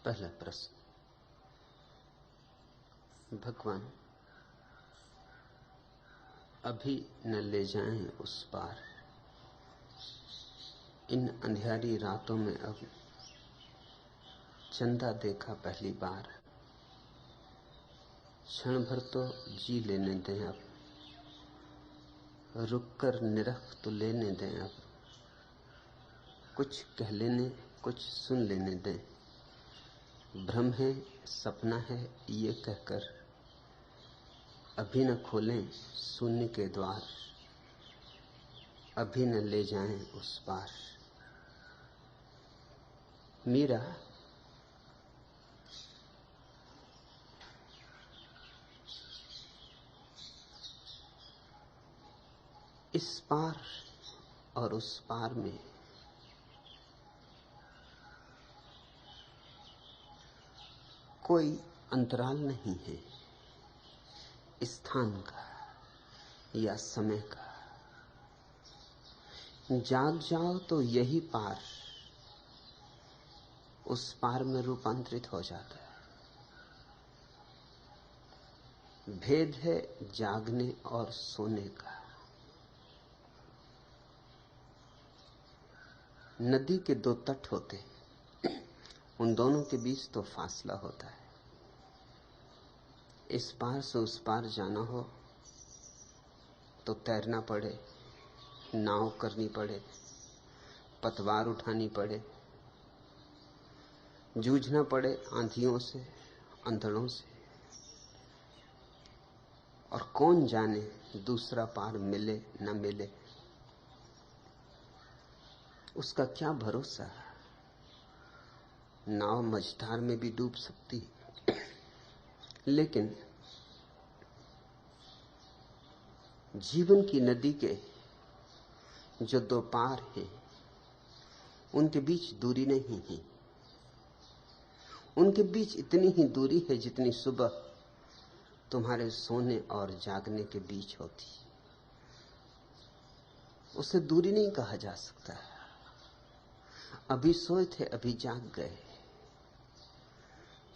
पहला प्रश्न। भगवान, अभी न ले जाएं उस पार, इन अंधियारी रातों में अब चंदा देखा पहली बार। क्षण भर तो जी लेने दें अब, रुक कर निरख तो लेने दें अब। कुछ कह लेने, कुछ सुन लेने दें। भ्रम है, सपना है, ये कहकर अभी न खोलें शून्य के द्वार, अभी न ले जाएं उस पार। मीरा इस पार और उस पार में कोई अंतराल नहीं है, स्थान का या समय का। जाग जाओ तो यही पार उस पार में रूपांतरित हो जाता है। भेद है जागने और सोने का। नदी के दो तट होते हैं, उन दोनों के बीच तो फासला होता है। इस पार से उस पार जाना हो तो तैरना पड़े, नाव करनी पड़े, पतवार उठानी पड़े, जूझना पड़े आंधियों से, अंधड़ों से। और कौन जाने दूसरा पार मिले न मिले, उसका क्या भरोसा। नाव मझधार में भी डूब सकती है, लेकिन जीवन की नदी के जो दो पार हैं, उनके बीच दूरी नहीं है। उनके बीच इतनी ही दूरी है जितनी सुबह तुम्हारे सोने और जागने के बीच होती। उसे दूरी नहीं कहा जा सकता। अभी सोए थे, अभी जाग गए।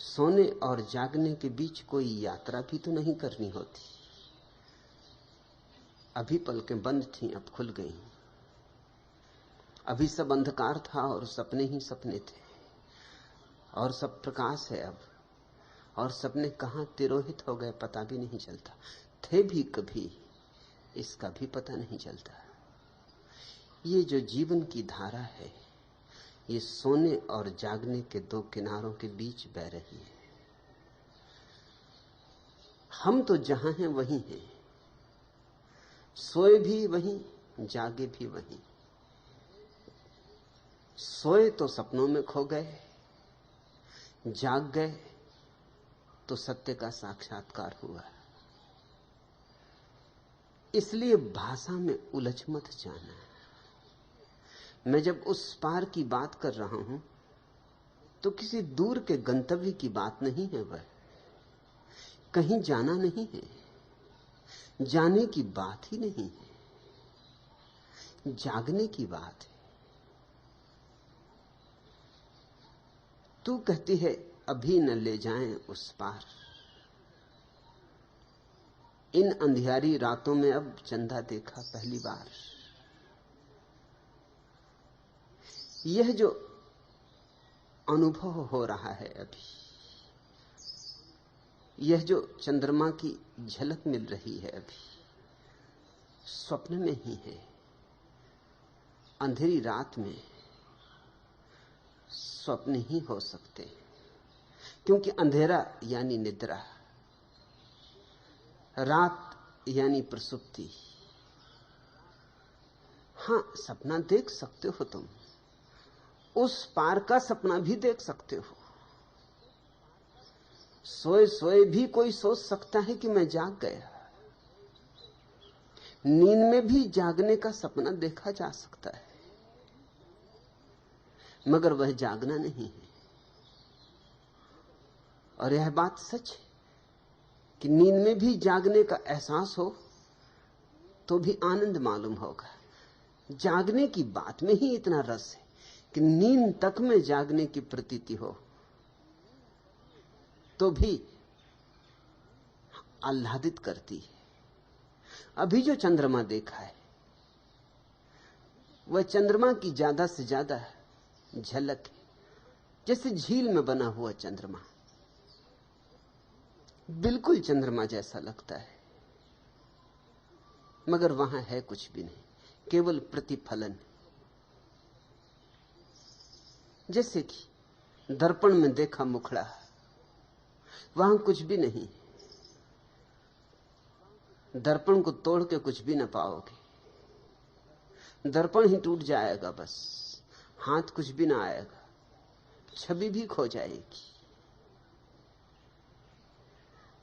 सोने और जागने के बीच कोई यात्रा भी तो नहीं करनी होती। अभी पलकें बंद थीं, अब खुल गईं। अभी सब अंधकार था और सपने ही सपने थे, और सब प्रकाश है अब। और सपने कहां तिरोहित हो गए पता भी नहीं चलता। थे भी कभी, इसका भी पता नहीं चलता। ये जो जीवन की धारा है, ये सोने और जागने के दो किनारों के बीच बह रही है। हम तो जहां हैं वहीं हैं, सोए भी वहीं, जागे भी वहीं। सोए तो सपनों में खो गए, जाग गए तो सत्य का साक्षात्कार हुआ। इसलिए भाषा में उलझ मत जाना। मैं जब उस पार की बात कर रहा हूं तो किसी दूर के गंतव्य की बात नहीं है। वह कहीं जाना नहीं है, जाने की बात ही नहीं है, जागने की बात है। तू कहती है अभी न ले जाएं उस पार, इन अंधियारी रातों में अब चंदा देखा पहली बार। यह जो अनुभव हो रहा है अभी, यह जो चंद्रमा की झलक मिल रही है अभी, स्वप्न में ही है। अंधेरी रात में स्वप्न ही हो सकते हैं, क्योंकि अंधेरा यानी निद्रा, रात यानी प्रसुप्ति। हां, सपना देख सकते हो तुम, उस पार का सपना भी देख सकते हो। सोए सोए भी कोई सोच सकता है कि मैं जाग गया। नींद में भी जागने का सपना देखा जा सकता है, मगर वह जागना नहीं है। और यह बात सच है कि नींद में भी जागने का एहसास हो तो भी आनंद मालूम होगा। जागने की बात में ही इतना रस है कि नींद तक में जागने की प्रतीति हो तो भी आह्लादित करती है। अभी जो चंद्रमा देखा है वह चंद्रमा की ज्यादा से ज्यादा झलक है, जैसे झील में बना हुआ चंद्रमा बिल्कुल चंद्रमा जैसा लगता है, मगर वहां है कुछ भी नहीं, केवल प्रतिफलन। जैसे कि दर्पण में देखा मुखड़ा, वहां कुछ भी नहीं, दर्पण को तोड़ के कुछ भी ना पाओगे, दर्पण ही टूट जाएगा, बस हाथ कुछ भी ना आएगा, छवि भी खो जाएगी।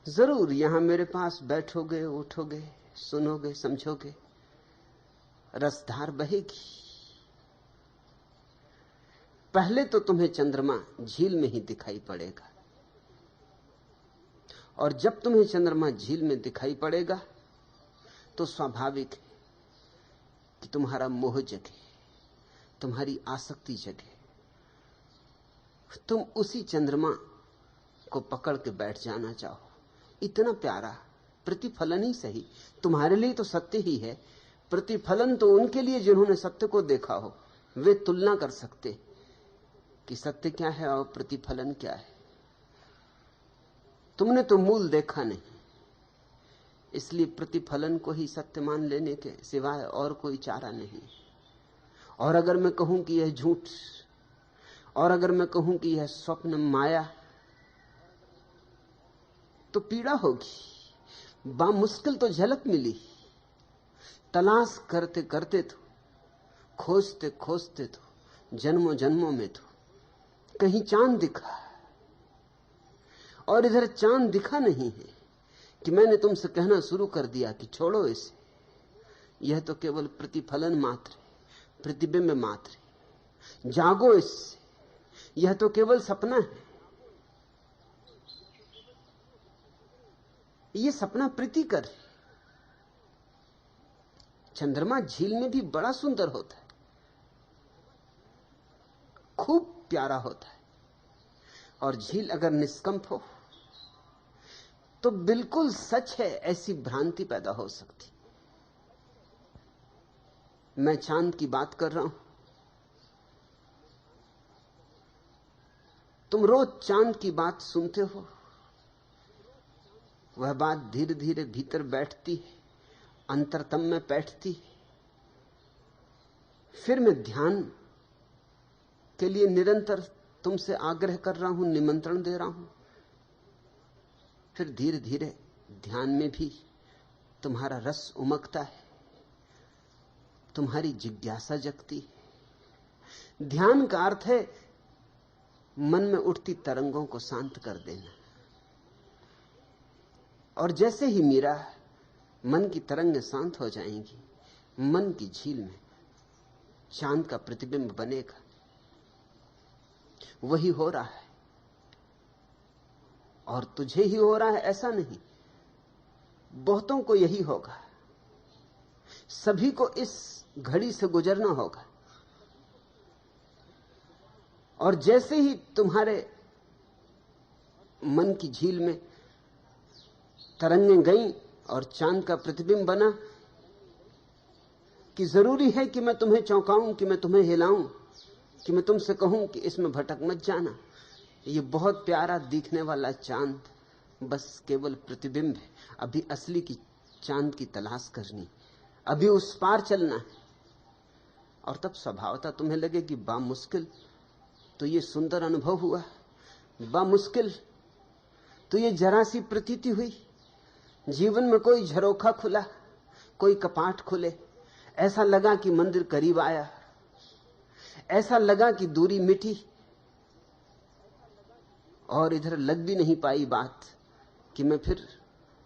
जरूर यहां मेरे पास बैठोगे, उठोगे, सुनोगे, समझोगे, रसधार बहेगी। पहले तो तुम्हें चंद्रमा झील में ही दिखाई पड़ेगा, और जब तुम्हें चंद्रमा झील में दिखाई पड़ेगा तो स्वाभाविक है कि तुम्हारा मोह जगे, तुम्हारी आसक्ति जगे, तुम उसी चंद्रमा को पकड़ के बैठ जाना चाहो। इतना प्यारा प्रतिफलन ही सही, तुम्हारे लिए तो सत्य ही है, प्रतिफलन तो उनके लिए जिन्होंने सत्य को देखा हो, वे तुलना कर सकते कि सत्य क्या है और प्रतिफलन क्या है। तुमने तो मूल देखा नहीं, इसलिए प्रतिफलन को ही सत्य मान लेने के सिवाय और कोई चारा नहीं। और अगर मैं कहूं कि यह झूठ, और अगर मैं कहूं कि यह स्वप्न माया, तो पीड़ा होगी। बामुश्किल तो झलक मिली, तलाश करते करते तो, खोजते खोजते तो, जन्मों जन्मों में तो कहीं चांद दिखा, और इधर चांद दिखा नहीं है कि मैंने तुमसे कहना शुरू कर दिया कि छोड़ो इसे, यह तो केवल प्रतिफलन मात्र है, प्रतिबिंब मात्र है, जागो इससे, यह तो केवल सपना है। यह सपना प्रीतिकर है। चंद्रमा झील में भी बड़ा सुंदर होता है, खूब प्यारा होता है, और झील अगर निष्कंप हो तो बिल्कुल सच है, ऐसी भ्रांति पैदा हो सकती। मैं चांद की बात कर रहा हूं, तुम रोज चांद की बात सुनते हो, वह बात धीरे धीरे भीतर बैठती है, अंतरतम में बैठती है। फिर मैं ध्यान के लिए निरंतर तुमसे आग्रह कर रहा हूं, निमंत्रण दे रहा हूं। फिर धीरे धीरे ध्यान में भी तुम्हारा रस उमकता है, तुम्हारी जिज्ञासा जगती है। ध्यान का अर्थ है मन में उठती तरंगों को शांत कर देना। और जैसे ही मीरा मन की तरंगें शांत हो जाएंगी, मन की झील में चांद का प्रतिबिंब बनेगा। वही हो रहा है, और तुझे ही हो रहा है ऐसा नहीं, बहुतों को यही होगा। सभी को इस घड़ी से गुजरना होगा। और जैसे ही तुम्हारे मन की झील में तरंगें गईं और चांद का प्रतिबिंब बना, कि जरूरी है कि मैं तुम्हें चौंकाऊं, कि मैं तुम्हें हिलाऊं, कि मैं तुमसे कहूं कि इसमें भटक मत जाना। ये बहुत प्यारा दिखने वाला चांद बस केवल प्रतिबिंब है, अभी असली की चांद की तलाश करनी, अभी उस पार चलना है। और तब स्वभावतः तुम्हें लगे कि बामुश्किल तो ये सुंदर अनुभव हुआ, बामुश्किल तो ये जरा सी प्रतीति हुई, जीवन में कोई झरोखा खुला, कोई कपाट खुले, ऐसा लगा कि मंदिर करीब आया, ऐसा लगा कि दूरी मिटी। और इधर लग भी नहीं पाई बात कि मैं फिर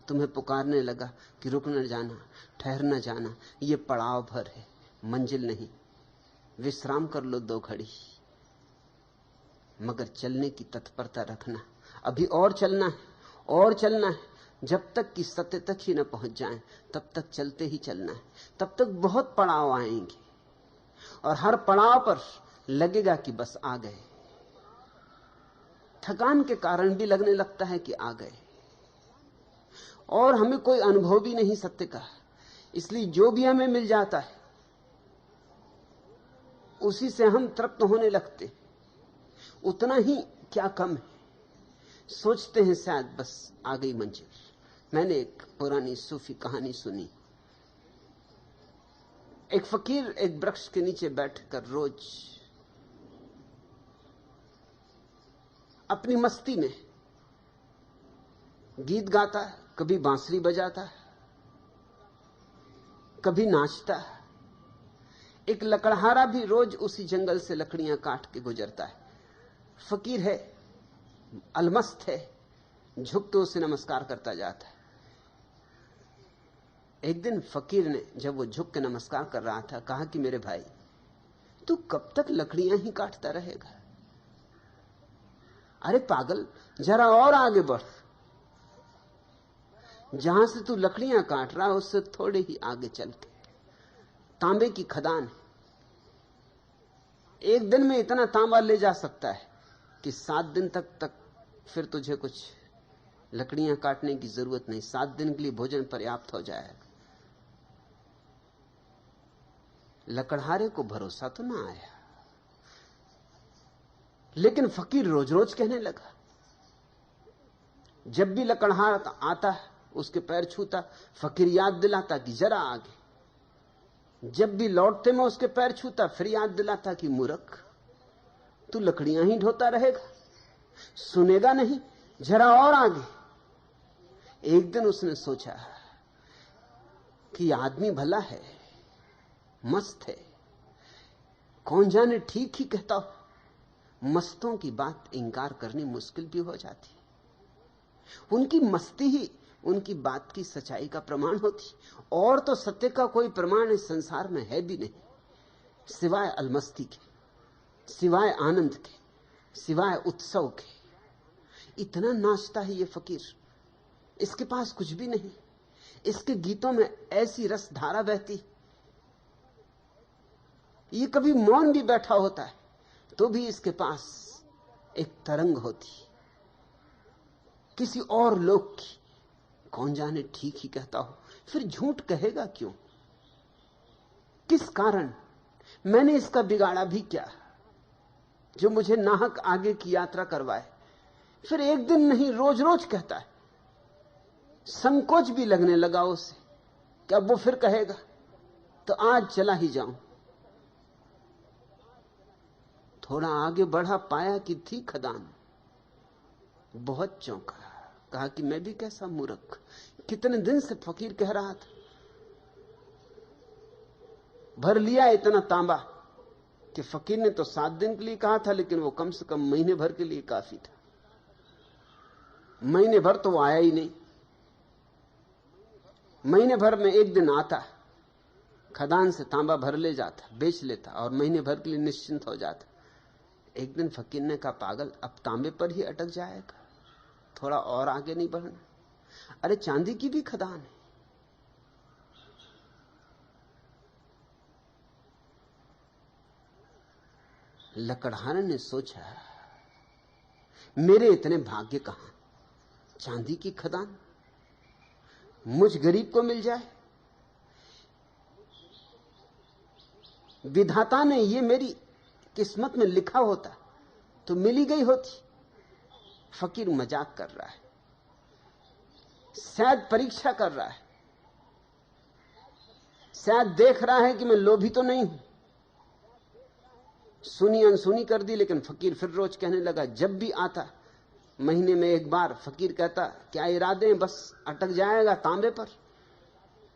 तुम्हें पुकारने लगा कि रुक न जाना, ठहर न जाना, ये पड़ाव भर है, मंजिल नहीं, विश्राम कर लो 2 घड़ी, मगर चलने की तत्परता रखना। अभी और चलना है, और चलना है, जब तक कि सत्य तक ही न पहुंच जाएं, तब तक चलते ही चलना है। तब तक बहुत पड़ाव आएंगे, और हर पड़ाव पर लगेगा कि बस आ गए। थकान के कारण भी लगने लगता है कि आ गए, और हमें कोई अनुभव भी नहीं सत्य का, इसलिए जो भी हमें मिल जाता है उसी से हम तृप्त होने लगते। उतना ही क्या कम है, सोचते हैं शायद बस आ गई मंजिल। मैंने एक पुरानी सूफी कहानी सुनी। एक फकीर एक वृक्ष के नीचे बैठकर रोज अपनी मस्ती में गीत गाता है, कभी बांसुरी बजाता है, कभी नाचता है। एक लकड़हारा भी रोज उसी जंगल से लकड़ियां काट के गुजरता है। फकीर है, अलमस्त है, झुक के उसे नमस्कार करता जाता है। एक दिन फकीर ने, जब वो झुक के नमस्कार कर रहा था, कहा कि मेरे भाई, तू कब तक लकड़ियां ही काटता रहेगा? अरे पागल, जरा और आगे बढ़। जहां से तू लकड़ियां काट रहा है उससे थोड़े ही आगे चल के तांबे की खदान है। एक दिन में इतना तांबा ले जा सकता है कि 7 दिन तक फिर तुझे कुछ लकड़ियां काटने की जरूरत नहीं। 7 दिन के लिए भोजन पर्याप्त हो जाएगा। लकड़हारे को भरोसा तो ना आया, लेकिन फकीर रोज रोज कहने लगा। जब भी लकड़हार आता उसके पैर छूता, फकीर याद दिलाता कि जरा आगे। जब भी लौटते में उसके पैर छूता, फिर याद दिलाता कि मूर्ख, तू लकड़ियां ही ढोता रहेगा, सुनेगा नहीं, जरा और आगे। एक दिन उसने सोचा कि आदमी भला है, मस्त है, कौन जाने ठीक ही कहता हो। मस्तों की बात इंकार करनी मुश्किल भी हो जाती। उनकी मस्ती ही उनकी बात की सच्चाई का प्रमाण होती। और तो सत्य का कोई प्रमाण इस संसार में है भी नहीं, सिवाय अलमस्ती के, सिवाय आनंद के, सिवाय उत्सव के। इतना नाचता है ये फकीर, इसके पास कुछ भी नहीं। इसके गीतों में ऐसी रस धारा बहती, ये कभी मौन भी बैठा होता है तो भी इसके पास एक तरंग होती, किसी और लोक की। कौन जाने ठीक ही कहता हो, फिर झूठ कहेगा क्यों? किस कारण? मैंने इसका बिगाड़ा भी क्या जो मुझे नाहक आगे की यात्रा करवाए? फिर एक दिन नहीं, रोज रोज कहता है। संकोच भी लगने लगा उसे कि अब वो फिर कहेगा, तो आज चला ही जाऊं। थोड़ा आगे बढ़ा, पाया कि थी खदान। बहुत चौंका, कहा कि मैं भी कैसा मूर्ख, कितने दिन से फकीर कह रहा था। भर लिया इतना तांबा कि फकीर ने तो 7 दिन के लिए कहा था, लेकिन वो कम से कम महीने भर के लिए काफी था। महीने भर तो वो आया ही नहीं। महीने भर में एक दिन आता, खदान से तांबा भर ले जाता, बेच लेता और महीने भर के लिए निश्चिंत हो जाता। एक दिन फकीर ने कहा, पागल, अब तांबे पर ही अटक जाएगा, थोड़ा और आगे नहीं बढ़ना? अरे चांदी की भी खदान है। लकड़हारे ने सोचा, मेरे इतने भाग्य कहां, चांदी की खदान मुझ गरीब को मिल जाए। विधाता ने ये मेरी किस्मत में लिखा होता तो मिली गई होती। फकीर मजाक कर रहा है, शायद परीक्षा कर रहा है, शायद देख रहा है कि मैं लोभी तो नहीं हूं। सुनी अनसुनी कर दी, लेकिन फकीर फिर रोज कहने लगा। जब भी आता, महीने में एक बार, फकीर कहता, क्या इरादे हैं? बस अटक जाएगा तांबे पर।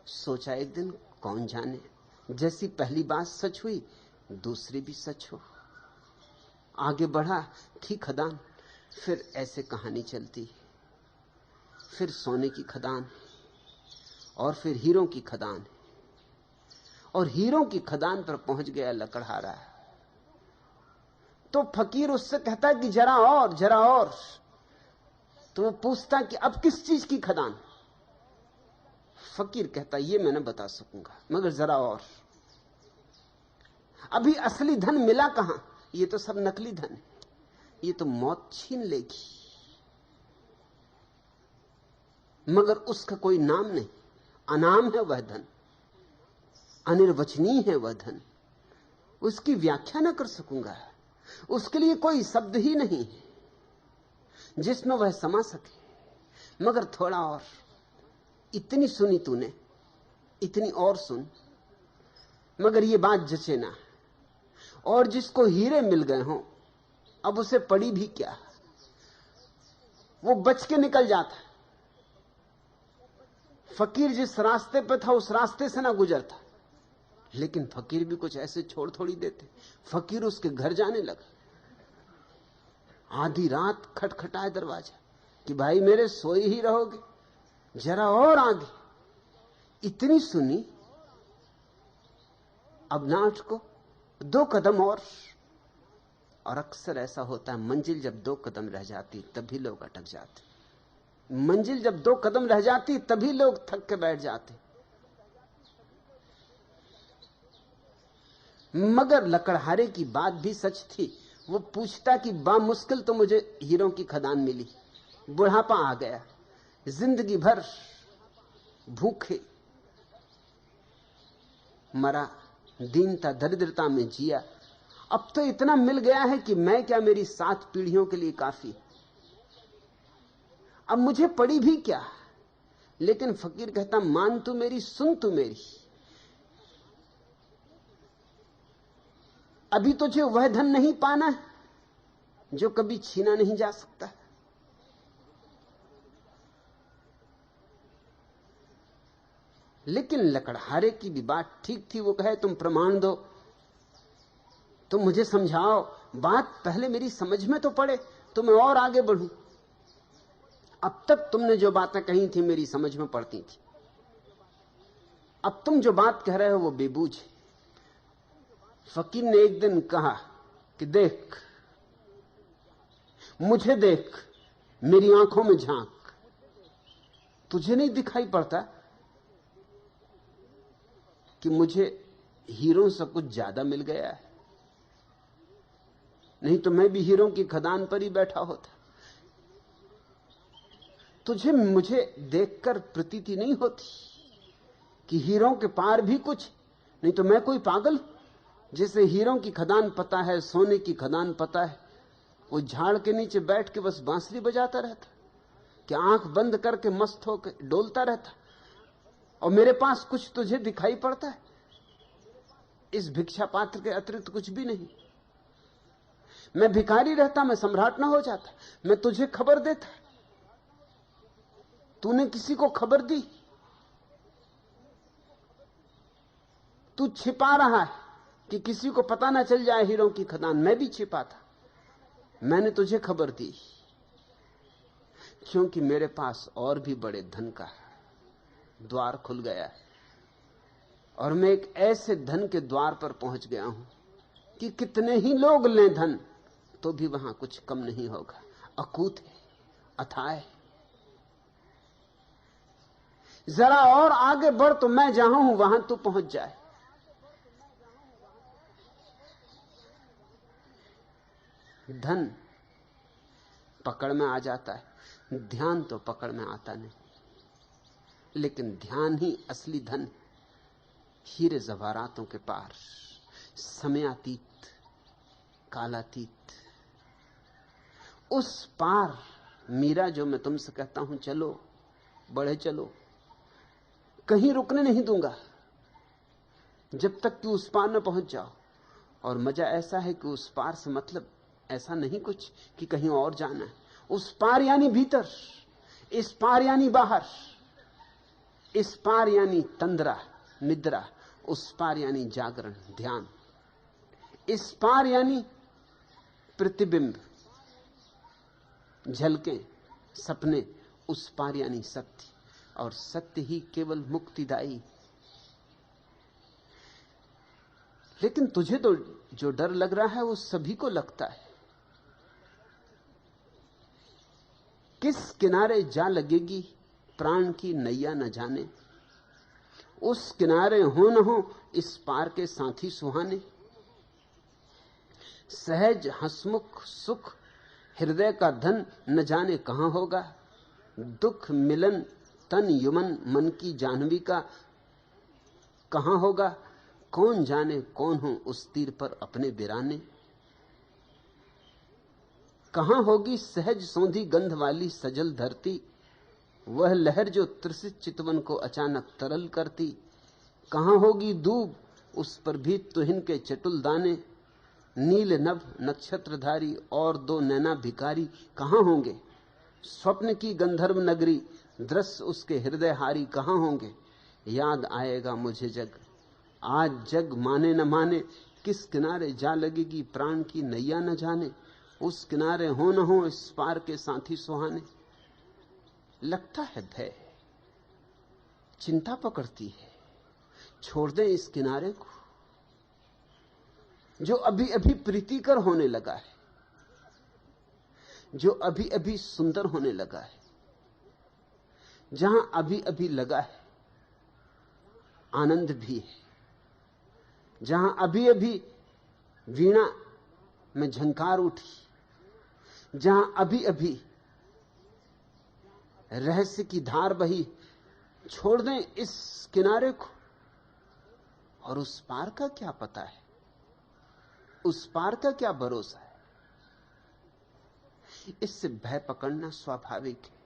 सोचा एक दिन, कौन जाने, जैसी पहली बात सच हुई, दूसरी भी सच हो। आगे बढ़ा, थी खदान। फिर ऐसे कहानी चलती, फिर सोने की खदान, और फिर हीरों की खदान, और हीरों की खदान पर पहुंच गया लकड़हारा। तो फकीर उससे कहता कि जरा और, जरा और। तो वो पूछता कि अब किस चीज की खदान? फकीर कहता, ये मैं न बता सकूंगा, मगर जरा और। अभी असली धन मिला कहां? ये तो सब नकली धन है। ये तो मौत छीन लेगी, मगर उसका कोई नाम नहीं। अनाम है वह धन, अनिर्वचनीय है वह धन, उसकी व्याख्या न कर सकूंगा। उसके लिए कोई शब्द ही नहीं है जिसमें वह समा सके। मगर थोड़ा और, इतनी सुनी तूने, इतनी और सुन, मगर ये बात जचे ना। और जिसको हीरे मिल गए हों, अब उसे पड़ी भी क्या, वो बच के निकल जाता। फकीर जिस रास्ते पे था उस रास्ते से ना गुजरता, लेकिन फकीर भी कुछ ऐसे छोड़ थोड़ी देते। फकीर उसके घर जाने लगा, आधी रात खटखटाए दरवाजा कि भाई मेरे सोए ही रहोगे, जरा और आगे। इतनी सुनी, अब ना उठको, 2 कदम और अक्सर ऐसा होता है, मंजिल जब 2 कदम रह जाती तभी लोग अटक जाते। मंजिल जब 2 कदम रह जाती तभी लोग थक के बैठ जाते। मगर लकड़हारे की बात भी सच थी। वो पूछता कि बामुश्किल तो मुझे हीरों की खदान मिली, बुढ़ापा आ गया, जिंदगी भर भूखे मरा, दीनता दरिद्रता में जिया, अब तो इतना मिल गया है कि मैं क्या, मेरी 7 पीढ़ियों के लिए काफी, अब मुझे पड़ी भी क्या। लेकिन फकीर कहता, मान तू मेरी, सुन तू मेरी, अभी तुझे वह धन नहीं पाना है जो कभी छीना नहीं जा सकता। लेकिन लकड़हारे की भी बात ठीक थी। वो कहे, तुम प्रमाण दो, तुम मुझे समझाओ, बात पहले मेरी समझ में तो पड़े तो मैं और आगे बढ़ूं। अब तक तुमने जो बातें कही थी मेरी समझ में पड़ती थी, अब तुम जो बात कह रहे हो वो बेबूझ है। फकीर ने एक दिन कहा कि देख, मुझे देख, मेरी आंखों में झांक, तुझे नहीं दिखाई पड़ता कि मुझे हीरों से कुछ ज्यादा मिल गया है? नहीं तो मैं भी हीरों की खदान पर ही बैठा होता। तुझे मुझे देखकर प्रतीति नहीं होती कि हीरों के पार भी कुछ? नहीं तो मैं कोई पागल जिसे हीरों की खदान पता है, सोने की खदान पता है, वो झाड़ के नीचे बैठ के बस बांसुरी बजाता रहता, कि आंख बंद करके मस्त होकर डोलता रहता, और मेरे पास कुछ तुझे दिखाई पड़ता है? इस भिक्षा पात्र के अतिरिक्त कुछ भी नहीं। मैं भिखारी रहता, मैं सम्राट ना हो जाता, मैं तुझे खबर देता, तूने किसी को खबर दी? तू छिपा रहा है कि किसी को पता ना चल जाए हीरों की खदान। मैं भी छिपा था, मैंने तुझे खबर दी क्योंकि मेरे पास और भी बड़े धन का द्वार खुल गया है, और मैं एक ऐसे धन के द्वार पर पहुंच गया हूं कि कितने ही लोग लें धन तो भी वहां कुछ कम नहीं होगा। अकूत है, अथाह है। जरा और आगे बढ़ तो मैं जहां हूं वहां तू पहुंच जाए। धन पकड़ में आ जाता है, ध्यान तो पकड़ में आता नहीं। लेकिन ध्यान ही असली धन, हीरे जवारातों के पार, समयातीत, कालातीत, उस पार। मीरा, जो मैं तुमसे कहता हूं चलो, बढ़े चलो, कहीं रुकने नहीं दूंगा जब तक कि उस पार न पहुंच जाओ। और मजा ऐसा है कि उस पार से मतलब ऐसा नहीं कुछ कि कहीं और जाना है। उस पार यानी भीतर, इस पार यानी बाहर, इस पार यानी तंद्रा, निद्रा, उस पार यानी जागरण, ध्यान, इस पार यानी प्रतिबिंब, झलकें, सपने, उस पार यानी सत्य, और सत्य ही केवल मुक्तिदायी। लेकिन तुझे तो जो डर लग रहा है वो सभी को लगता है। किस किनारे जा लगेगी प्राण की नैया न जाने, उस किनारे हो न हो इस पार के साथी सुहाने। सहज हंसमुख सुख हृदय का धन न जाने कहां होगा। दुख मिलन तन युमन मन की जाह्नवी का कहां होगा। कौन जाने कौन हो उस तीर पर अपने बिराने। कहां होगी सहज सौंधी गंध वाली सजल धरती, वह लहर जो त्रसित चितवन को अचानक तरल करती। कहां होगी दूब उस पर भी तुहिन के चटुल दाने, नील नभ नक्षत्रधारी और दो नैना भिकारी कहां होंगे। स्वप्न की गंधर्व नगरी दृश्य उसके हृदय हारी कहां होंगे। याद आएगा मुझे जग, आज जग माने न माने, किस किनारे जा लगेगी प्राण की नैया न जाने। उस किनारे हो न हो इस पार के साथी सुहाने। लगता है भय, चिंता पकड़ती है, छोड़ दें इस किनारे को जो अभी अभी प्रीतिकर होने लगा है, जो अभी अभी सुंदर होने लगा है, जहां अभी अभी लगा है आनंद भी है, जहां अभी अभी वीणा में झंकार उठी, जहां अभी अभी रहस्य की धार बही। छोड़ दें इस किनारे को, और उस पार का क्या पता है, उस पार का क्या भरोसा है। इससे भय पकड़ना स्वाभाविक है,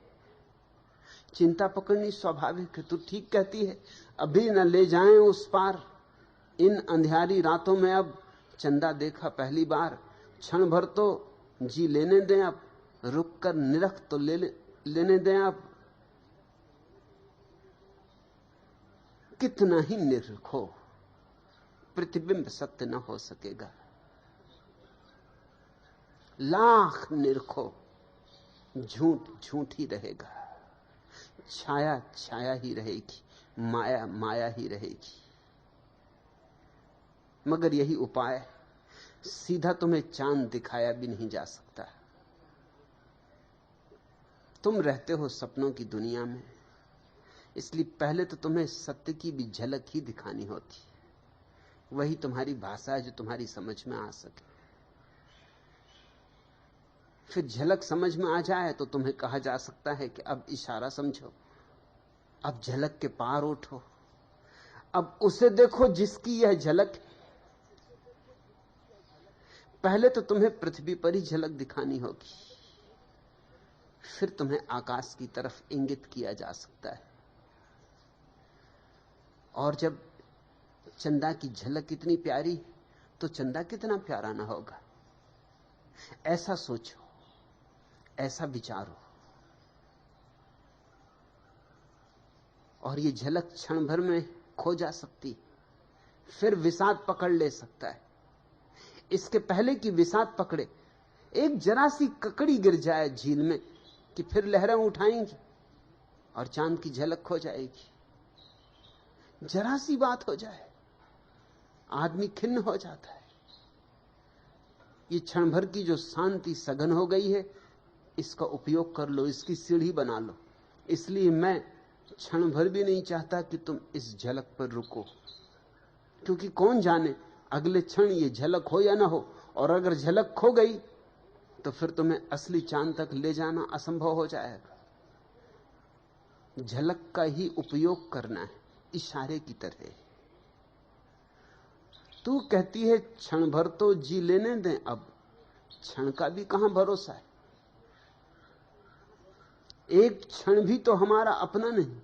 चिंता पकड़नी स्वाभाविक है। तू ठीक कहती है, अभी न ले जाएं उस पार, इन अंधियारी रातों में अब चंदा देखा पहली बार। क्षण भर तो जी लेने दें अब, रुक कर निरख तो लेने दें अब। कितना ही निरखो प्रतिबिंब सत्य न हो सकेगा, लाख निरखो झूठ झूठ ही रहेगा, छाया छाया ही रहेगी, माया माया ही रहेगी। मगर यही उपाय, सीधा तुम्हें चांद दिखाया भी नहीं जा सकता। तुम रहते हो सपनों की दुनिया में, इसलिए पहले तो तुम्हें सत्य की भी झलक ही दिखानी होती। वही तुम्हारी भाषा है जो तुम्हारी समझ में आ सके। फिर झलक समझ में आ जाए तो तुम्हें कहा जा सकता है कि अब इशारा समझो, अब झलक के पार उठो, अब उसे देखो जिसकी यह झलक है। पहले तो तुम्हें पृथ्वी पर ही झलक दिखानी होगी, फिर तुम्हें आकाश की तरफ इंगित किया जा सकता है। और जब चंदा की झलक इतनी प्यारी तो चंदा कितना प्यारा ना होगा। ऐसा सोचो, ऐसा विचारो, और ये झलक क्षण भर में खो जा सकती, फिर विषाद पकड़ ले सकता है। इसके पहले कि विषाद पकड़े, एक जरा सी ककड़ी गिर जाए झील में कि फिर लहरें उठाएंगी और चांद की झलक खो जाएगी। जरा सी बात हो जाए, आदमी खिन्न हो जाता है। ये क्षण भर की जो शांति सघन हो गई है, इसका उपयोग कर लो, इसकी सीढ़ी बना लो। इसलिए मैं क्षण भर भी नहीं चाहता कि तुम इस झलक पर रुको, क्योंकि कौन जाने अगले क्षण ये झलक हो या ना हो, और अगर झलक खो गई तो फिर तुम्हें असली चांद तक ले जाना असंभव हो जाएगा। झलक का ही उपयोग करना है, इशारे की तरह। तू कहती है क्षण भर तो जी लेने दें, अब क्षण का भी कहां भरोसा है। एक क्षण भी तो हमारा अपना नहीं,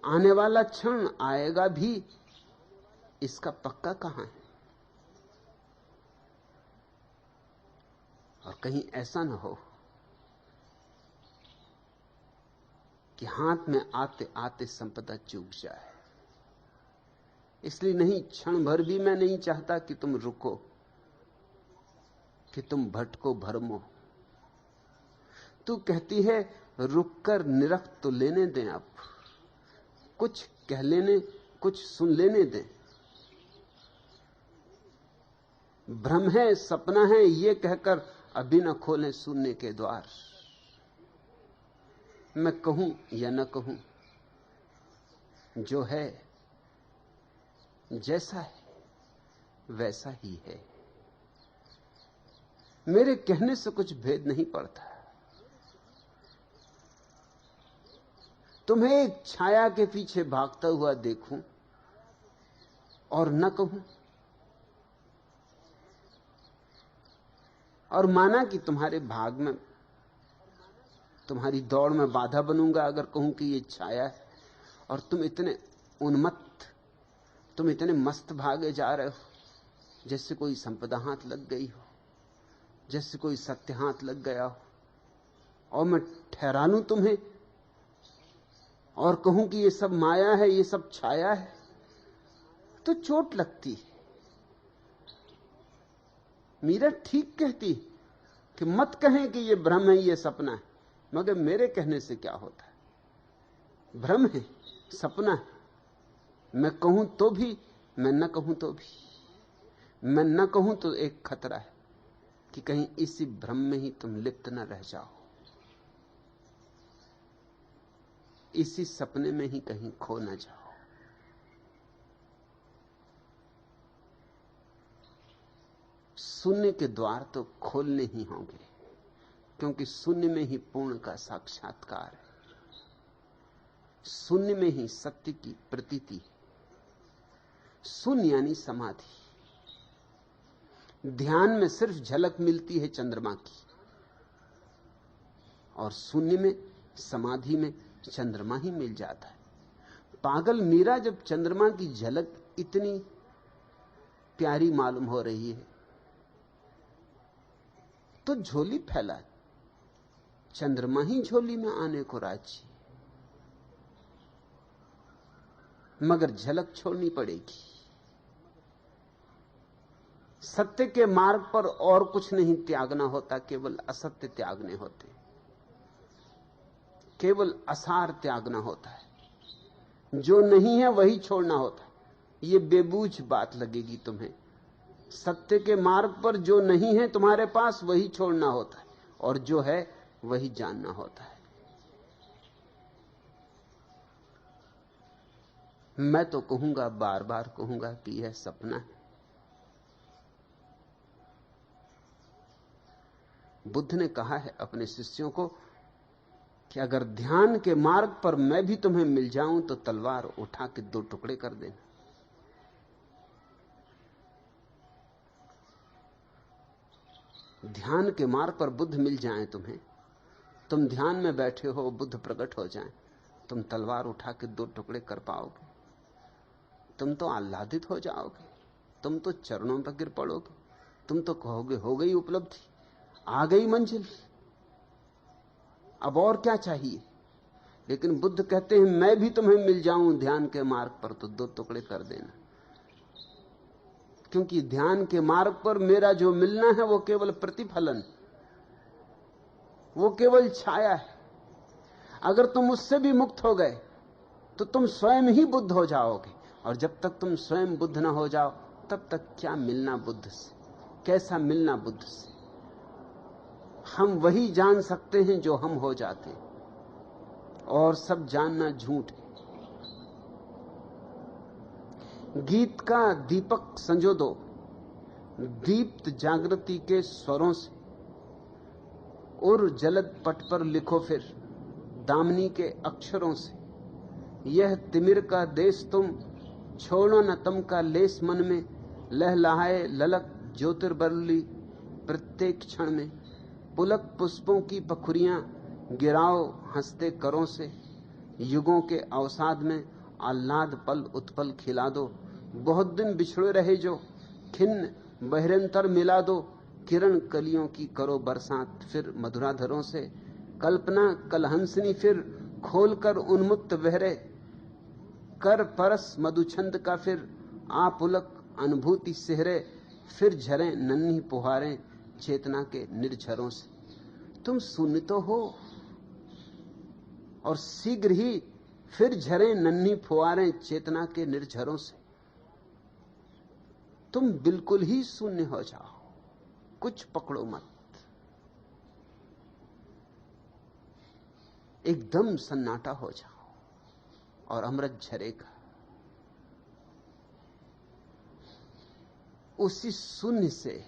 आने वाला क्षण आएगा भी, इसका पक्का कहां है। और कहीं ऐसा ना हो कि हाथ में आते आते संपदा चूक जाए। इसलिए नहीं, क्षण भर भी मैं नहीं चाहता कि तुम रुको, कि तुम भटको भरमो। तू कहती है रुककर निरख तो लेने दें अब, कुछ कह लेने, कुछ सुन लेने दें। भ्रम है, सपना है, ये कहकर अभी न खोलें सुनने के द्वार। मैं कहूं या न कहूं, जो है जैसा है वैसा ही है। मेरे कहने से कुछ भेद नहीं पड़ता। तुम्हें एक छाया के पीछे भागता हुआ देखूं और न कहूं, और माना कि तुम्हारे भाग में, तुम्हारी दौड़ में बाधा बनूंगा अगर कहूं कि ये छाया है, और तुम इतने उन्मत्त, तुम इतने मस्त भागे जा रहे हो जैसे कोई संपदा हाथ लग गई हो, जैसे कोई सत्य हाथ लग गया हो, और मैं ठहरा लूं तुम्हें और कहूं कि ये सब माया है, ये सब छाया है, तो चोट लगती है। मीरा ठीक कहती कि मत कहें कि ये भ्रम है, ये सपना है, मगर मेरे कहने से क्या होता है? भ्रम है, सपना है। मैं कहूं तो भी, मैं न कहूं तो भी। मैं न कहूं तो एक खतरा है कि कहीं इसी भ्रम में ही तुम लिप्त न रह जाओ, इसी सपने में ही कहीं खो न जाओ। शून्य के द्वार तो खोलने ही होंगे, क्योंकि शून्य में ही पूर्ण का साक्षात्कार है, शून्य में ही सत्य की प्रतीति है। शून्य यानी समाधि। ध्यान में सिर्फ झलक मिलती है चंद्रमा की, और शून्य में, समाधि में चंद्रमा ही मिल जाता है। पागल मीरा जब चंद्रमा की झलक इतनी प्यारी मालूम हो रही है तो झोली फैला, चंद्रमा ही झोली में आने को राजी, मगर झलक छोड़नी पड़ेगी। सत्य के मार्ग पर और कुछ नहीं त्यागना होता, केवल असत्य त्यागने होते, केवल असार त्यागना होता है। जो नहीं है वही छोड़ना होता है। ये बेबूझ बात लगेगी तुम्हें। सत्य के मार्ग पर जो नहीं है तुम्हारे पास वही छोड़ना होता है, और जो है वही जानना होता है। मैं तो कहूंगा, बार बार कहूंगा कि यह सपना है। बुद्ध ने कहा है अपने शिष्यों को कि अगर ध्यान के मार्ग पर मैं भी तुम्हें मिल जाऊं तो तलवार उठा के 2 टुकड़े कर देना। ध्यान के मार्ग पर बुद्ध मिल जाएं तुम्हें, तुम ध्यान में बैठे हो, बुद्ध प्रकट हो जाएं, तुम तलवार उठा के 2 टुकड़े कर पाओगे। तुम तो आह्लादित हो जाओगे, तुम तो चरणों पर गिर पड़ोगे, तुम तो कहोगे हो गई उपलब्धि, आ गई मंजिल, अब और क्या चाहिए। लेकिन बुद्ध कहते हैं मैं भी तुम्हें मिल जाऊं ध्यान के मार्ग पर तो 2 टुकड़े कर देना, क्योंकि ध्यान के मार्ग पर मेरा जो मिलना है वो केवल प्रतिफलन, वो केवल छाया है। अगर तुम उससे भी मुक्त हो गए तो तुम स्वयं ही बुद्ध हो जाओगे, और जब तक तुम स्वयं बुद्ध ना हो जाओ तब तक क्या मिलना बुद्ध से, कैसा मिलना बुद्ध से। हम वही जान सकते हैं जो हम हो जाते हैं, और सब जानना झूठ है। गीत का दीपक संजो दो, दीप्त जागृति के स्वरों से, और जलद पट पर लिखो फिर दामनी के अक्षरों से। यह तिमिर का देश तुम छोड़ो न तम का लेस मन में, लहलहाए ललक ज्योतिर्बरली प्रत्येक क्षण में। पुलक पुष्पों की पखुरियां गिराओ हंसते करों से, युगों के अवसाद में आह्लाद पल उत्पल खिला दो। बहुत दिन बिछड़े रहे जो खिन्न बहिरंतर मिला दो, किरण कलियों की करो बरसात फिर मधुराधरों से। कल्पना कलहंसनी फिर खोलकर उन्मुक्त बहरे, कर परस मधुछंद का फिर आ पुलक अनुभूति सेहरे। फिर झरे नन्ही पुहारें चेतना के निर्झरों से। तुम शून्य तो हो, और शीघ्र ही फिर झरे नन्ही फुहारें चेतना के निर्झरों से। तुम बिल्कुल ही शून्य हो जाओ, कुछ पकड़ो मत, एकदम सन्नाटा हो जाओ और अमृत झरेगा। उसी शून्य से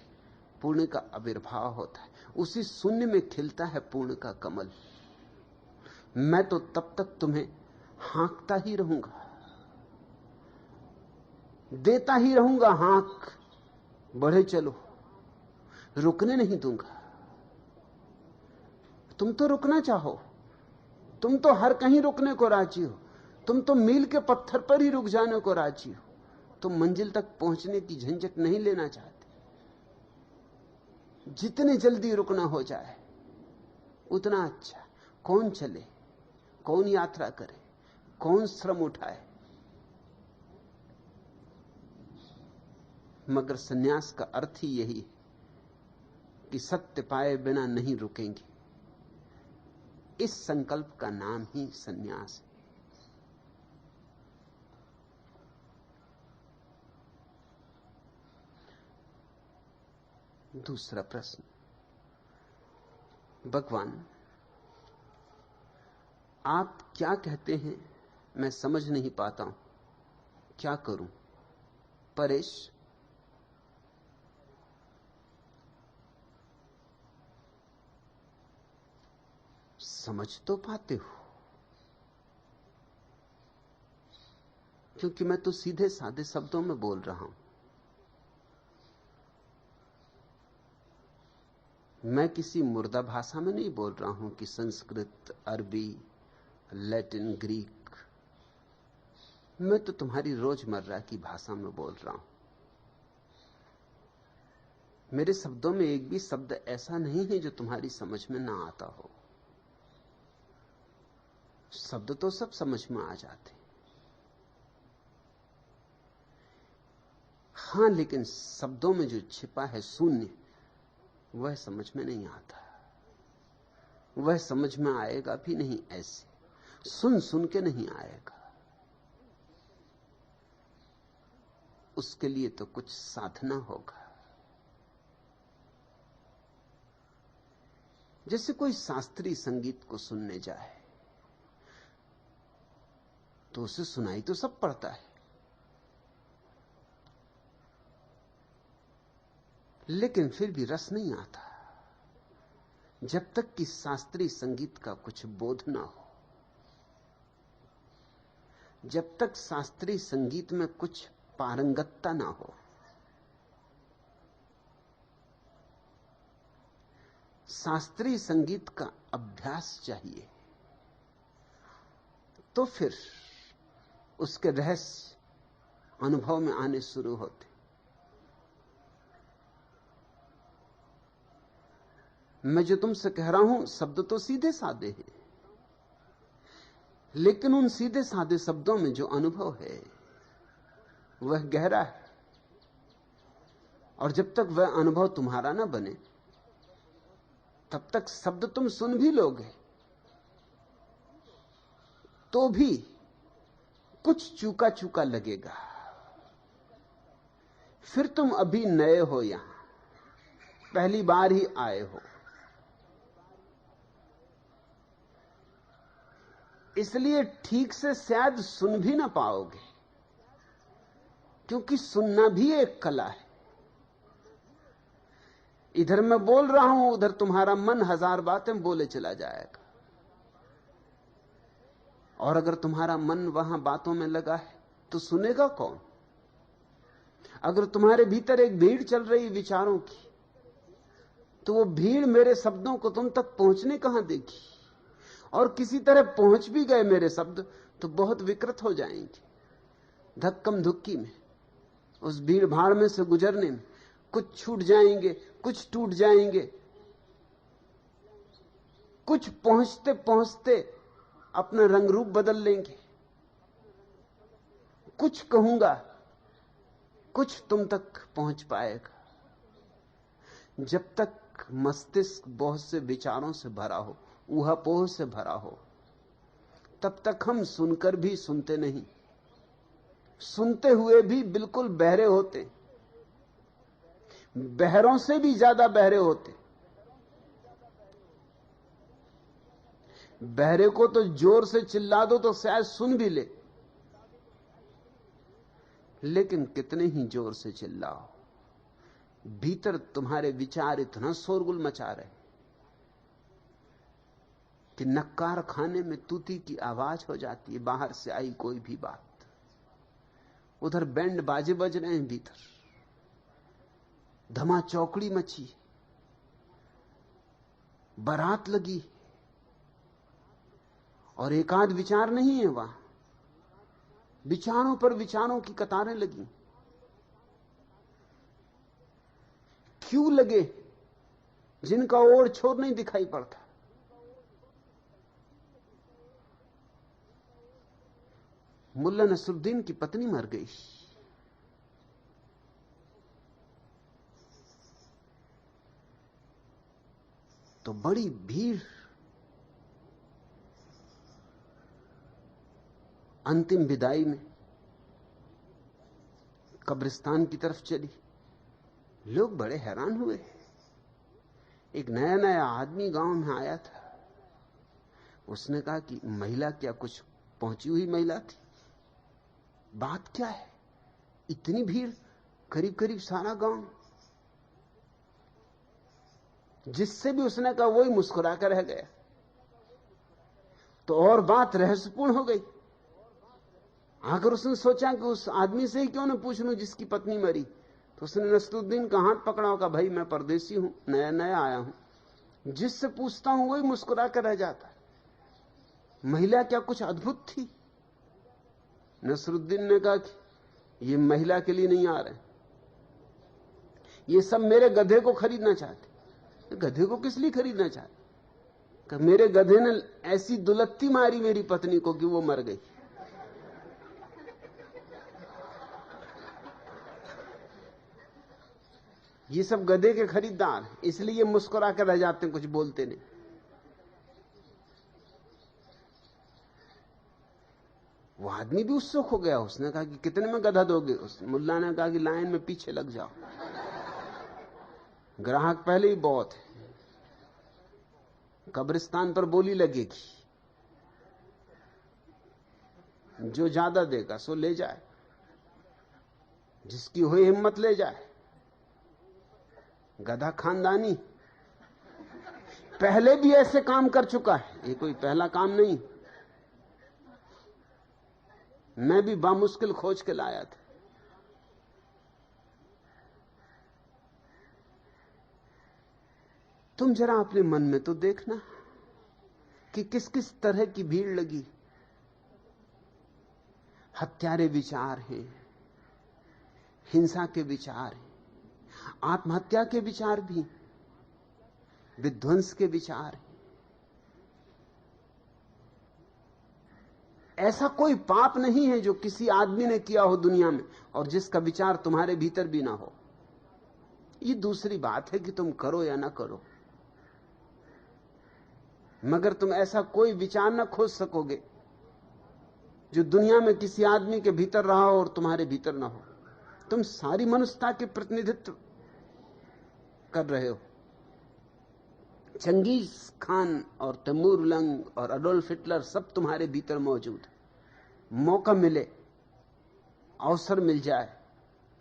पूर्ण का आविर्भाव होता है। उसी शून्य में खिलता है पूर्ण का कमल। मैं तो तब तक तुम्हें हाँकता ही रहूंगा, देता ही रहूंगा हाँक, बढ़े चलो, रुकने नहीं दूंगा। तुम तो रुकना चाहो, तुम तो हर कहीं रुकने को राजी हो, तुम तो मील के पत्थर पर ही रुक जाने को राजी हो। तुम मंजिल तक पहुंचने की झंझट नहीं लेना चाहते। जितने जल्दी रुकना हो जाए उतना अच्छा। कौन चले, कौन यात्रा करे, कौन श्रम उठाए? मगर सन्यास का अर्थ ही यही है कि सत्य पाए बिना नहीं रुकेंगे। इस संकल्प का नाम ही सन्यास है। दूसरा प्रश्न, भगवान आप क्या कहते हैं मैं समझ नहीं पाता हूं, क्या करूं? परेश, समझ तो पाते हो, क्योंकि मैं तो सीधे साधे शब्दों में बोल रहा हूं। मैं किसी मुर्दा भाषा में नहीं बोल रहा हूं कि संस्कृत, अरबी, लैटिन, ग्रीक। मैं तो तुम्हारी रोजमर्रा की भाषा में बोल रहा हूं। मेरे शब्दों में एक भी शब्द ऐसा नहीं है जो तुम्हारी समझ में ना आता हो। शब्द तो सब समझ में आ जाते, हां, लेकिन शब्दों में जो छिपा है शून्य, वह समझ में नहीं आता। वह समझ में आएगा भी नहीं ऐसे सुन सुन के नहीं आएगा। उसके लिए तो कुछ साधना होगा। जैसे कोई शास्त्रीय संगीत को सुनने जाए तो उसे सुनाई तो सब पड़ता है, लेकिन फिर भी रस नहीं आता जब तक कि शास्त्रीय संगीत का कुछ बोध ना हो, जब तक शास्त्रीय संगीत में कुछ पारंगतता ना हो। शास्त्रीय संगीत का अभ्यास चाहिए, तो फिर उसके रहस्य अनुभव में आने शुरू होते। मैं जो तुमसे कह रहा हूं शब्द तो सीधे साधे हैं, लेकिन उन सीधे साधे शब्दों में जो अनुभव है वह गहरा है। और जब तक वह अनुभव तुम्हारा ना बने तब तक शब्द तुम सुन भी लोगे तो भी कुछ चूका चूका लगेगा। फिर तुम अभी नए हो, यहां पहली बार ही आए हो, इसलिए ठीक से शायद सुन भी ना पाओगे, क्योंकि सुनना भी एक कला है। इधर मैं बोल रहा हूं, उधर तुम्हारा मन हजार बातें बोले चला जाएगा। और अगर तुम्हारा मन वहां बातों में लगा है तो सुनेगा कौन? अगर तुम्हारे भीतर एक भीड़ चल रही विचारों की, तो वो भीड़ मेरे शब्दों को तुम तक पहुंचने कहां देगी? और किसी तरह पहुंच भी गए मेरे शब्द तो बहुत विकृत हो जाएंगे। धक्कम धुक्की में, उस भीड़ भाड़ में से गुजरने में कुछ छूट जाएंगे, कुछ टूट जाएंगे, कुछ पहुंचते पहुंचते अपना रंग रूप बदल लेंगे। कुछ कहूंगा, कुछ तुम तक पहुंच पाएगा। जब तक मस्तिष्क बहुत से विचारों से भरा हो, ऊहापोह से भरा हो, तब तक हम सुनकर भी सुनते नहीं, सुनते हुए भी बिल्कुल बहरे होते, बहरों से भी ज्यादा बहरे होते। बहरे को तो जोर से चिल्ला दो तो शायद सुन भी ले, लेकिन कितने ही जोर से चिल्लाओ, भीतर तुम्हारे विचार इतना शोरगुल मचा रहे कि नक्कार खाने में तूती की आवाज हो जाती है बाहर से आई कोई भी बात। उधर बैंड बाजे बज रहे हैं, भीतर धमा चौकड़ी मची, बारात लगी, और एकाध विचार नहीं है वहां, विचारों पर विचारों की कतारें लगी। क्यों लगे? जिनका ओर छोर नहीं दिखाई पड़ता। मुल्ला नसरुद्दीन की पत्नी मर गई, तो बड़ी भीड़ अंतिम विदाई में कब्रिस्तान की तरफ चली। लोग बड़े हैरान हुए। एक नया नया आदमी गांव में आया था। उसने कहा कि महिला क्या कुछ पहुंची हुई महिला थी? बात क्या है? इतनी भीड़, करीब करीब सारा गांव। जिससे भी उसने कहा वही मुस्कुरा कर रह गया। तो और बात रहस्यपूर्ण हो गई। आखिर उसने सोचा कि उस आदमी से ही क्यों न पूछ लूं जिसकी पत्नी मरी। तो उसने नसरुद्दीन का हाथ पकड़ा होगा, भाई मैं परदेसी हूं, नया नया आया हूं। जिससे पूछता हूं वही मुस्कुरा कर रह जाता है। महिला क्या कुछ अद्भुत थी? नसरुद्दीन ने कहा कि ये महिला के लिए नहीं आ रहे, ये सब मेरे गधे को खरीदना चाहते। गधे को किस लिए खरीदना चाहते? कि मेरे गधे ने ऐसी दुलत्ती मारी मेरी पत्नी को कि वो मर गई। ये सब गधे के खरीदार हैं, इसलिए मुस्कुरा कर रह जाते हैं, कुछ बोलते नहीं। वो आदमी भी उत्सुक हो गया। उसने कहा कि कितने में गधा दोगे? उस मुल्ला ने कहा कि लाइन में पीछे लग जाओ, ग्राहक पहले ही बहुत है, कब्रिस्तान पर बोली लगेगी, जो ज्यादा देगा सो ले जाए, जिसकी हुई हिम्मत ले जाए। गधा खानदानी पहले भी ऐसे काम कर चुका है, ये कोई पहला काम नहीं। मैं भी बामुश्किल खोज के लाया था। तुम जरा अपने मन में तो देखना कि किस किस तरह की भीड़ लगी। हत्यारे विचार हैं, हिंसा के विचार हैं, आत्महत्या के विचार भी, विध्वंस के विचार हैं। ऐसा कोई पाप नहीं है जो किसी आदमी ने किया हो दुनिया में और जिसका विचार तुम्हारे भीतर भी ना हो। ये दूसरी बात है कि तुम करो या ना करो, मगर तुम ऐसा कोई विचार ना खोज सकोगे जो दुनिया में किसी आदमी के भीतर रहा हो और तुम्हारे भीतर ना हो। तुम सारी मनुष्यता के प्रतिनिधित्व कर रहे हो। चंगेज खान और तैमूर लंग और अडोल्फ हिटलर सब तुम्हारे भीतर मौजूद है। मौका मिले, अवसर मिल जाए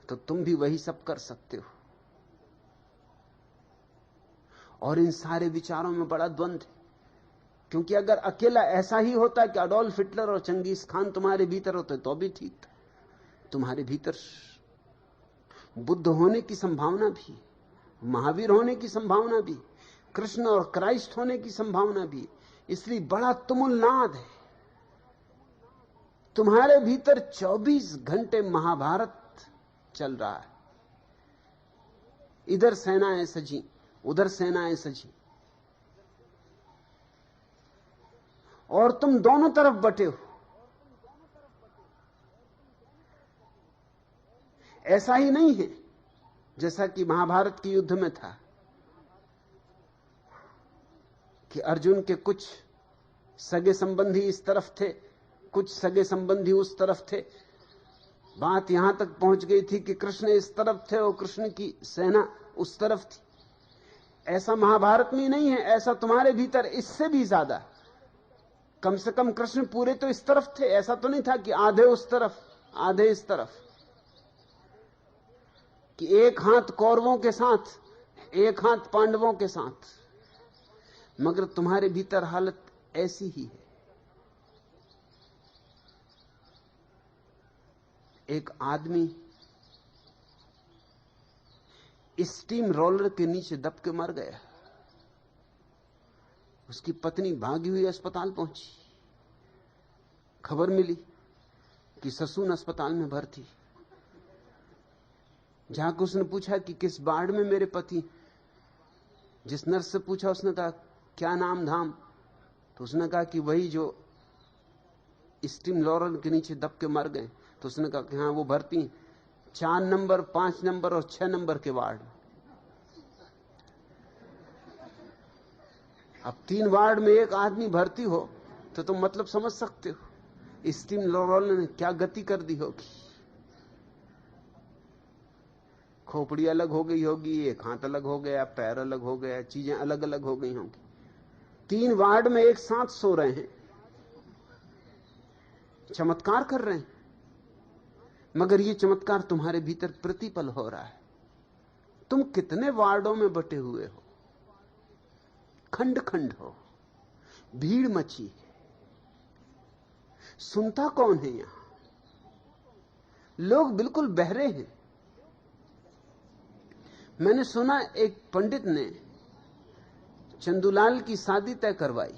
तो तुम भी वही सब कर सकते हो। और इन सारे विचारों में बड़ा द्वंद्व है, क्योंकि अगर अकेला ऐसा ही होता कि अडोल्फ हिटलर और चंगेज खान तुम्हारे भीतर होते तो भी ठीक था। तुम्हारे भीतर बुद्ध होने की संभावना भी, महावीर होने की संभावना भी, कृष्ण और क्राइस्ट होने की संभावना भी। इसलिए बड़ा तुमुलनाद है। तुम्हारे भीतर 24 घंटे महाभारत चल रहा है। इधर सेनाएं सजी, उधर सेनाएं सजी, और तुम दोनों तरफ बटे हो। ऐसा ही नहीं है जैसा कि महाभारत के युद्ध में था कि अर्जुन के कुछ सगे संबंधी इस तरफ थे, कुछ सगे संबंधी उस तरफ थे। बात यहां तक पहुंच गई थी कि कृष्ण इस तरफ थे और कृष्ण की सेना उस तरफ थी। ऐसा महाभारत में नहीं है, ऐसा तुम्हारे भीतर इससे भी ज्यादा। कम से कम कृष्ण पूरे तो इस तरफ थे, ऐसा तो नहीं था कि आधे उस तरफ आधे इस तरफ। कि एक हाथ कौरवों के साथ, एक हाथ पांडवों के साथ, मगर तुम्हारे भीतर हालत ऐसी ही है। एक आदमी स्टीम रोलर के नीचे दब के मर गया। उसकी पत्नी भागी हुई अस्पताल पहुंची। खबर मिली कि ससून अस्पताल में भर्ती। जाकर उसने पूछा कि किस वार्ड में मेरे पति। जिस नर्स से पूछा उसने कहा क्या नाम धाम, तो उसने कहा कि वही जो स्टीम रोलर के नीचे दब के मर गए। तो उसने कहा कि हाँ वो भर्ती 4 नंबर, 5 नंबर और 6 नंबर के वार्ड। अब 3 वार्ड में एक आदमी भर्ती हो तो तुम मतलब समझ सकते हो स्टीम रोलर ने क्या गति कर दी होगी। खोपड़ी अलग हो गई होगी, एक हाथ अलग हो गया, पैर अलग हो गया, चीजें अलग अलग हो गई होंगी। 3 वार्ड में एक साथ सो रहे हैं, चमत्कार कर रहे हैं, मगर यह चमत्कार तुम्हारे भीतर प्रतिपल हो रहा है। तुम कितने वार्डों में बटे हुए हो, खंड खंड हो, भीड़ मची है। सुनता कौन है यहां? लोग बिल्कुल बहरे हैं। मैंने सुना एक पंडित ने चंदूलाल की शादी तय करवाई,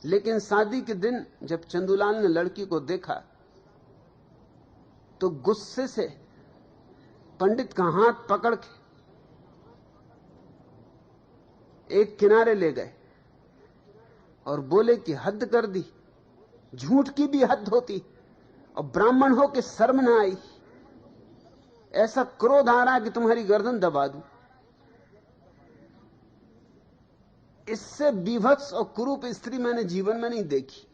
लेकिन शादी के दिन जब चंदूलाल ने लड़की को देखा तो गुस्से से पंडित का हाथ पकड़ के एक किनारे ले गए और बोले कि हद कर दी, झूठ की भी हद होती और ब्राह्मण हो के शर्म ना आई। ऐसा क्रोध आ रहा कि तुम्हारी गर्दन दबा दूं। इससे विभत्स और कुरूप स्त्री मैंने जीवन में नहीं देखी।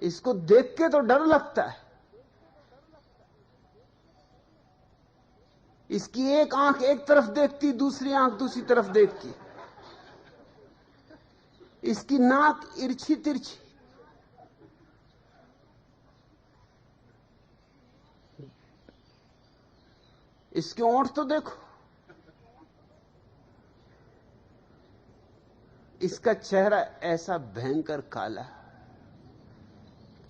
इसको देख के तो डर लगता है। इसकी एक आंख एक तरफ देखती, दूसरी आंख दूसरी तरफ देखती। इसकी नाक इर्छी तिरछी। इसके ओंठ तो देखो। इसका चेहरा ऐसा भयंकर काला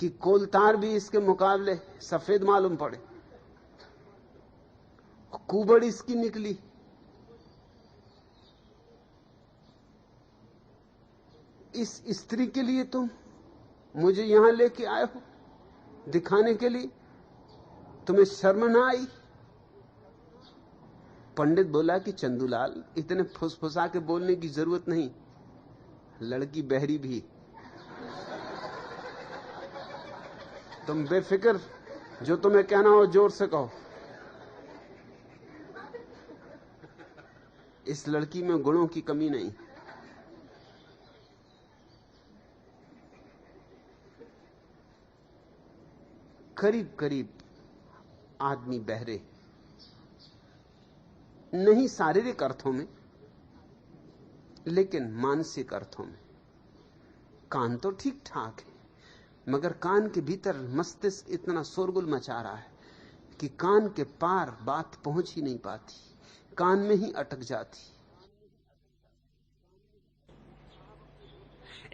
कि कोलतार भी इसके मुकाबले सफेद मालूम पड़े। कुबड़ इसकी निकली। इस स्त्री के लिए तुम मुझे यहां लेके आए हो, दिखाने के लिए? तुम्हें शर्म ना आई? पंडित बोला कि चंदूलाल, इतने फुसफुसा के बोलने की जरूरत नहीं, लड़की बहरी भी। तुम बेफिक्र, जो तुम्हें कहना हो जोर से कहो। इस लड़की में गुणों की कमी नहीं। करीब करीब आदमी बहरे, नहीं शारीरिक अर्थों में लेकिन मानसिक अर्थों में। कान तो ठीक ठाक है, मगर कान के भीतर मस्तिष्क इतना शोरगुल मचा रहा है कि कान के पार बात पहुंच ही नहीं पाती, कान में ही अटक जाती।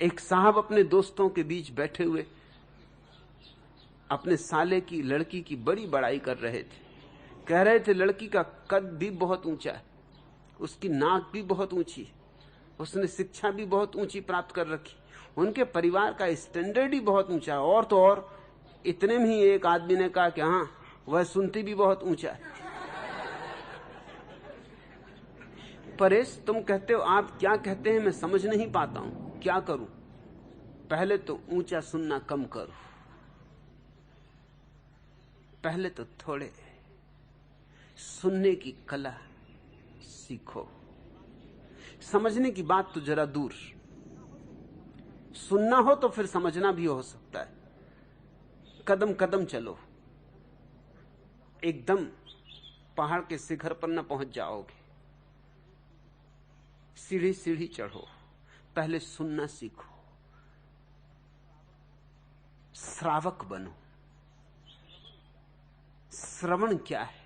एक साहब अपने दोस्तों के बीच बैठे हुए अपने साले की लड़की की बड़ी बड़ाई कर रहे थे। कह रहे थे लड़की का कद भी बहुत ऊंचा है, उसकी नाक भी बहुत ऊंची है, उसने शिक्षा भी बहुत ऊंची प्राप्त कर रखी, उनके परिवार का स्टैंडर्ड ही बहुत ऊंचा है। और तो और इतने में ही एक आदमी ने कहा कि हां, वह सुनती भी बहुत ऊंचा है। परेश, तुम कहते हो, आप क्या कहते हैं मैं समझ नहीं पाता हूं, क्या करूं? पहले तो ऊंचा सुनना कम करो, पहले तो थोड़े सुनने की कला सीखो। समझने की बात तो जरा दूर, सुनना हो तो फिर समझना भी हो सकता है। कदम कदम चलो, एकदम पहाड़ के शिखर पर न पहुंच जाओगे, सीढ़ी सीढ़ी चढ़ो। पहले सुनना सीखो, श्रावक बनो। श्रवण क्या है?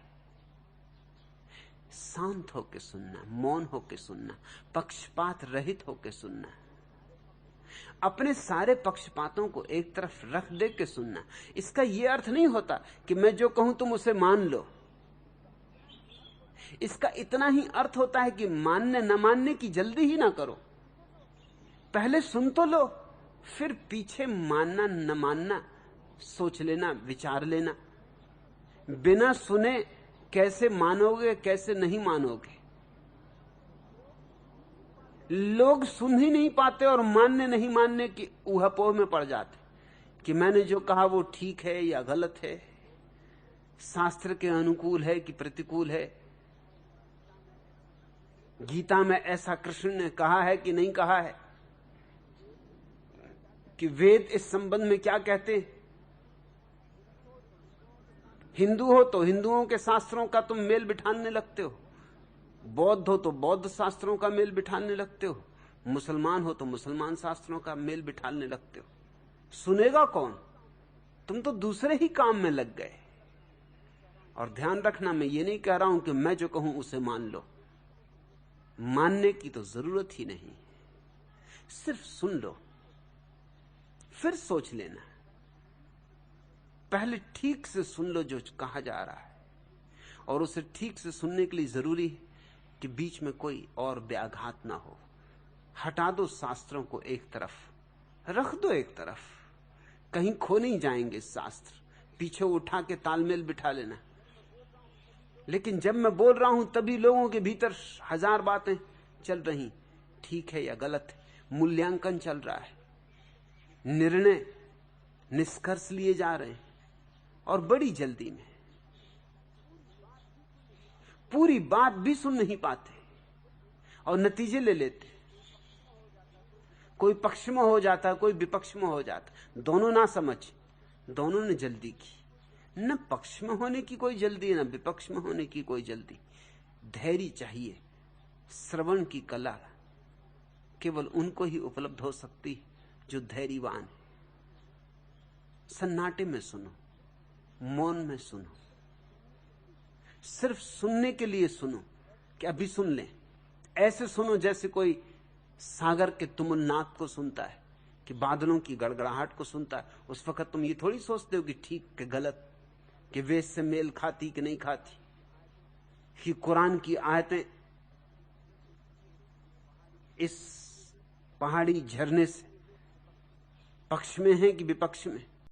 शांत होकर सुनना, मौन होकर सुनना, पक्षपात रहित होकर सुनना, अपने सारे पक्षपातों को एक तरफ रख दे के सुनना। इसका यह अर्थ नहीं होता कि मैं जो कहूं तुम उसे मान लो। इसका इतना ही अर्थ होता है कि मानने न मानने की जल्दी ही ना करो, पहले सुन तो लो, फिर पीछे मानना न मानना सोच लेना, विचार लेना। बिना सुने कैसे मानोगे, कैसे नहीं मानोगे? लोग सुन ही नहीं पाते और मानने नहीं मानने की ऊहापोह में पड़ जाते कि मैंने जो कहा वो ठीक है या गलत है, शास्त्र के अनुकूल है कि प्रतिकूल है, गीता में ऐसा कृष्ण ने कहा है कि नहीं कहा है, कि वेद इस संबंध में क्या कहते हैं। हिंदू हो तो हिंदुओं के शास्त्रों का तुम मेल बिठाने लगते हो, बौद्ध हो तो बौद्ध शास्त्रों का मेल बिठाने लगते हो, मुसलमान हो तो मुसलमान शास्त्रों का मेल बिठाने लगते हो। सुनेगा कौन? तुम तो दूसरे ही काम में लग गए। और ध्यान रखना, मैं ये नहीं कह रहा हूं कि मैं जो कहूं उसे मान लो, मानने की तो जरूरत ही नहीं, सिर्फ सुन लो, फिर सोच लेना। पहले ठीक से सुन लो जो कहा जा रहा है, और उसे ठीक से सुनने के लिए जरूरी है कि बीच में कोई और व्याघात ना हो। हटा दो शास्त्रों को, एक तरफ रख दो, एक तरफ, कहीं खो नहीं जाएंगे शास्त्र, पीछे उठा के तालमेल बिठा लेना। लेकिन जब मैं बोल रहा हूं तभी लोगों के भीतर हजार बातें चल रही, ठीक है या गलत है, मूल्यांकन चल रहा है, निर्णय निष्कर्ष लिए जा रहे हैं, और बड़ी जल्दी में पूरी बात भी सुन नहीं पाते और नतीजे ले लेते। कोई पक्ष में हो जाता, कोई विपक्ष में हो जाता, दोनों ना समझ, दोनों ने जल्दी की। न पक्ष में होने की कोई जल्दी, न विपक्ष में होने की कोई जल्दी। धैर्य चाहिए। श्रवण की कला केवल उनको ही उपलब्ध हो सकती है जो धैर्यवान है। सन्नाटे में सुनो, मौन में सुनो, सिर्फ सुनने के लिए सुनो कि अभी सुन लें। ऐसे सुनो जैसे कोई सागर के तुमुल नाद को सुनता है, कि बादलों की गड़गड़ाहट को सुनता है। उस वक्त तुम ये थोड़ी सोचते हो कि ठीक कि गलत, कि वेद से मेल खाती कि नहीं खाती, कि कुरान की आयतें इस पहाड़ी झरने से पक्ष में हैं कि विपक्ष में।